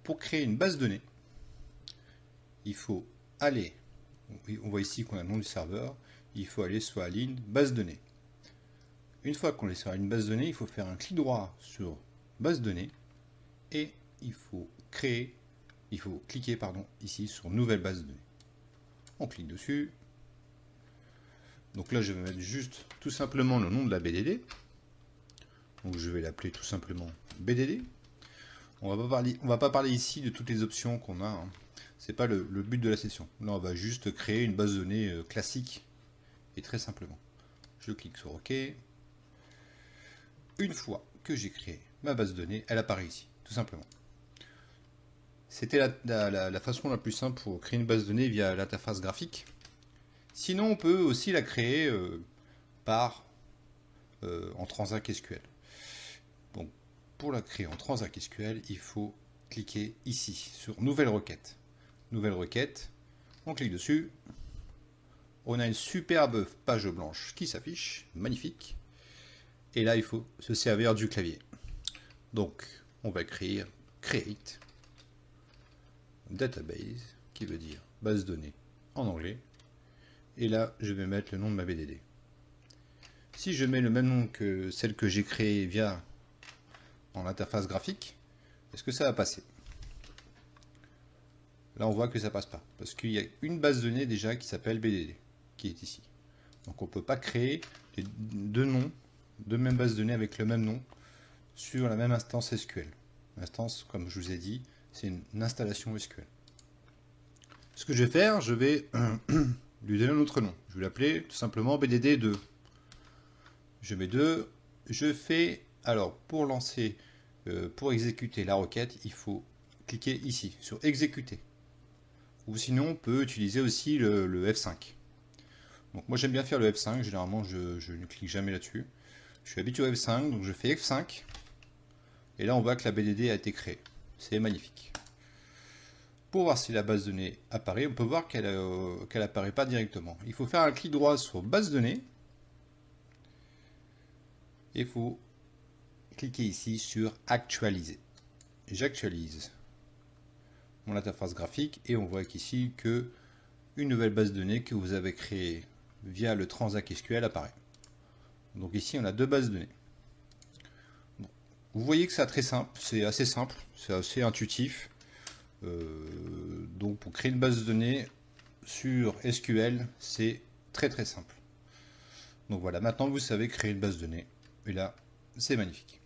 pour créer une base de données, il faut aller, on voit ici qu'on a le nom du serveur, il faut aller sur la ligne base de données. Une fois qu'on est sur la ligne base de données, il faut faire un clic droit sur base de données et il faut cliquer ici sur nouvelle base de données. On clique dessus. Donc là, je vais mettre juste tout simplement le nom de la BDD. Donc je vais l'appeler tout simplement BDD. On va pas parler ici de toutes les options qu'on a. Hein. C'est pas le but de la session. Là, on va juste créer une base de données classique et très simplement. Je clique sur OK. Une fois que j'ai créé ma base de données, elle apparaît ici, tout simplement. C'était la façon la plus simple pour créer une base de données via l'interface graphique. Sinon, on peut aussi la créer en Transact SQL. Donc, pour la créer en Transact SQL, il faut cliquer ici sur Nouvelle requête. Nouvelle requête, on clique dessus. On a une superbe page blanche qui s'affiche, magnifique. Et là, il faut se servir du clavier. Donc, on va écrire create database, qui veut dire base de données en anglais. Et là, je vais mettre le nom de ma BDD. Si je mets le même nom que celle que j'ai créée via en interface graphique, est-ce que ça va passer? Là, on voit que ça passe pas, parce qu'il y a une base de données déjà qui s'appelle BDD, qui est ici. Donc, on ne peut pas créer deux noms, deux mêmes bases de données avec le même nom sur la même instance SQL. L'instance, comme je vous ai dit, c'est une installation SQL. Ce que je vais faire, je vais lui donner un autre nom. Je vais l'appeler tout simplement BDD2. Je mets 2. Je fais, alors pour lancer, pour exécuter la requête, il faut cliquer ici sur exécuter. Ou sinon, on peut utiliser aussi le F5. Donc moi j'aime bien faire le F5, généralement je ne clique jamais là-dessus. Je suis habitué au F5, donc je fais F5. Et là on voit que la BDD a été créée. C'est magnifique. Pour voir si la base de données apparaît, on peut voir qu'elle n'apparaît pas directement. Il faut faire un clic droit sur base de données. Et il faut cliquer ici sur actualiser. J'actualise mon interface graphique et on voit qu'ici que une nouvelle base de données que vous avez créée via le Transact SQL apparaît. Donc ici on a deux bases de données. Bon. Vous voyez que c'est très simple, c'est assez intuitif. Donc pour créer une base de données sur SQL, c'est très simple. Donc voilà, maintenant vous savez créer une base de données. Et là, c'est magnifique.